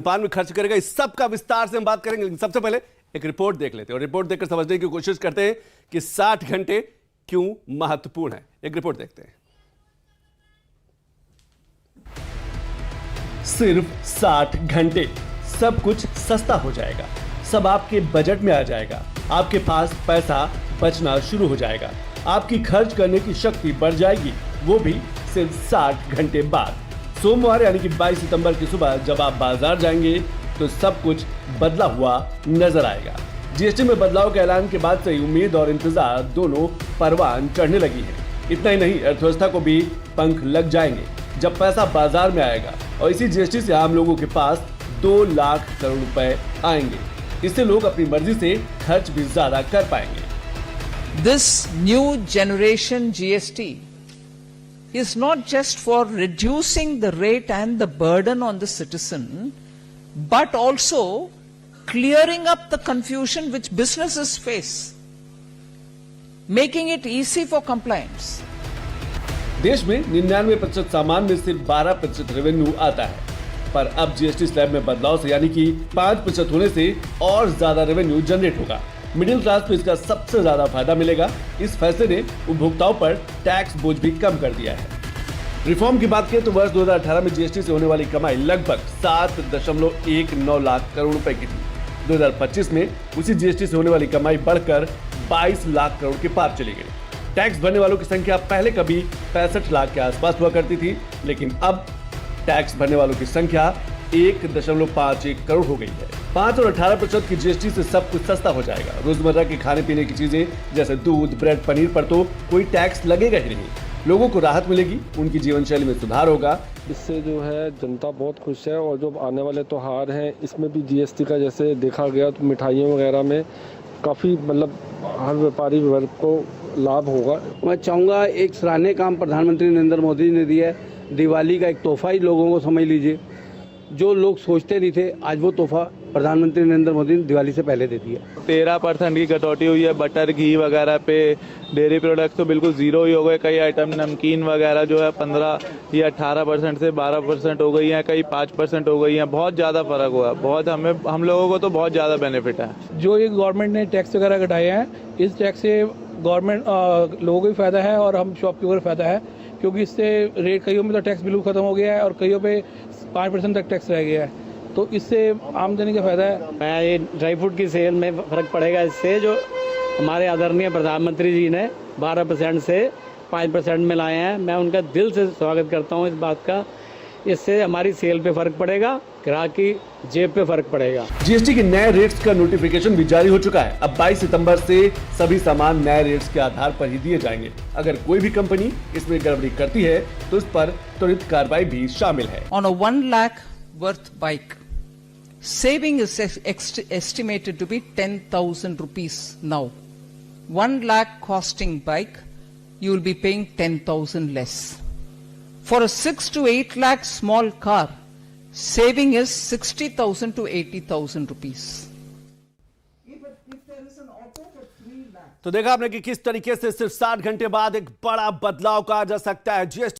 पान में खर्च करेगा, इस सब का विस्तार से हम बात करेंगे। लेकिन सबसे पहले एक रिपोर्ट देख लेते हैं और रिपोर्ट देखकर समझने की कोशिश करते हैं कि 60 घंटे क्यों महत्वपूर्ण है। एक रिपोर्ट देखते हैं। सिर्फ 60 घंटे, सब कुछ सस्ता हो जाएगा, सब आपके बजट में आ जाएगा, आपके पास पैसा बचना शुरू हो जाएगा, आपकी खर्च करने की शक्ति बढ़ जाएगी, वो भी सिर्फ 60 घंटे बाद। सोमवार यानी कि 22 सितंबर की सुबह जब आप बाजार जाएंगे तो सब कुछ बदला हुआ नजर आएगा। जीएसटी में बदलाव के ऐलान के बाद से उम्मीद और इंतजार दोनों परवान चढ़ने लगी है। इतना ही नहीं, अर्थव्यवस्था को भी पंख लग जाएंगे जब पैसा बाजार में आएगा और इसी जीएसटी से आम लोगों के पास 2 लाख करोड़ रुपए आएंगे। इससे लोग अपनी मर्जी से खर्च भी ज्यादा कर पाएंगे। This new generation GST is not just for reducing the rate and the burden on the citizen, but also clearing up the confusion which businesses face, making it easy for compliance. देश में 99% सामान में सिर्फ 12% revenue आता है, पर अब GST slab में बदलाव से यानी कि 5% होने से और ज्यादा रेवेन्यू जनरेट होगा। मिडिल क्लास को इसका सबसे ज्यादा फायदा मिलेगा। इस फैसले ने उपभोक्ताओं पर टैक्स बोझ भी कम कर दिया है। रिफॉर्म की बात करें तो वर्ष 2018 में जीएसटी से होने वाली कमाई लगभग 7.19 लाख करोड़ रुपए की थी। 2025 में उसी जीएसटी से होने वाली कमाई बढ़कर 22 लाख करोड़ के पार चली गई। टैक्स भरने वालों की संख्या पहले कभी 65 लाख के आसपास हुआ करती थी, लेकिन अब टैक्स भरने वालों की संख्या 1.51 करोड़ हो गई है। 5 और 18% की जीएसटी से सब कुछ सस्ता हो जाएगा। रोजमर्रा के खाने पीने की चीजें जैसे दूध, ब्रेड, पनीर पर तो कोई टैक्स लगेगा ही नहीं। लोगों को राहत मिलेगी, उनकी जीवन शैली में सुधार होगा। इससे जो है जनता बहुत खुश है और जो आने वाले त्योहार हैं इसमें भी जीएसटी का जैसे देखा गया तो मिठाइयों वगैरह में काफ़ी मतलब हर व्यापारी वर्ग को लाभ होगा। मैं चाहूँगा एक सराहनीय काम प्रधानमंत्री नरेंद्र मोदी ने दिया है। दिवाली का एक तोहफा ही लोगों को समझ लीजिए, जो लोग सोचते नहीं थे आज वो तोहफा प्रधानमंत्री नरेंद्र मोदी ने दिवाली से पहले दे दिया। 13% की कटौती हुई है बटर, घी वगैरह पे। डेयरी प्रोडक्ट्स तो बिल्कुल जीरो ही हो गए। कई आइटम नमकीन वगैरह जो है 15 या 18% से 12% हो गई हैं, कई 5% हो गई हैं। बहुत ज़्यादा फर्क हुआ, बहुत हम लोगों को तो बहुत ज़्यादा बेनिफिट है। जो ये गवर्नमेंट ने टैक्स वगैरह घटाए हैं, इस टैक्स से गवर्नमेंट लोगों को भी फायदा है और हम शॉपकीपर को फायदा है, क्योंकि इससे रेट कईयों में तो टैक्स बिल्कुल खत्म हो गया है और कईयों पे 5% तक टैक्स रह गया है, तो इससे आमदनी का फायदा है। मैं ये ड्राई फ्रूट की सेल में फर्क पड़ेगा इससे, जो हमारे आदरणीय प्रधानमंत्री जी ने 12% से 5% में लाए हैं। मैं उनका दिल से स्वागत करता हूँ इस बात का। इससे हमारी सेल पे फर्क पड़ेगा, ग्राहक की जेब पे फर्क पड़ेगा। जीएसटी के नए रेट्स का नोटिफिकेशन भी जारी हो चुका है। अब 22 सितंबर से सभी सामान नए रेट्स के आधार पर ही दिए जाएंगे। अगर कोई भी कंपनी इसमें गड़बड़ी करती है तो इस पर त्वरित कार्रवाई भी शामिल है। On a 1 lakh worth bike, saving is estimated to be 10,000 rupees now. 1 lakh costing bike, you will be paying 10,000 less. For a 6 to 8 lakh small car, saving is 60,000 to 80,000 rupees. तो देखा आपने कि किस तरीके से सिर्फ 60 घंटे बाद एक बड़ा बदलाव कहा जा सकता है। जीएसटी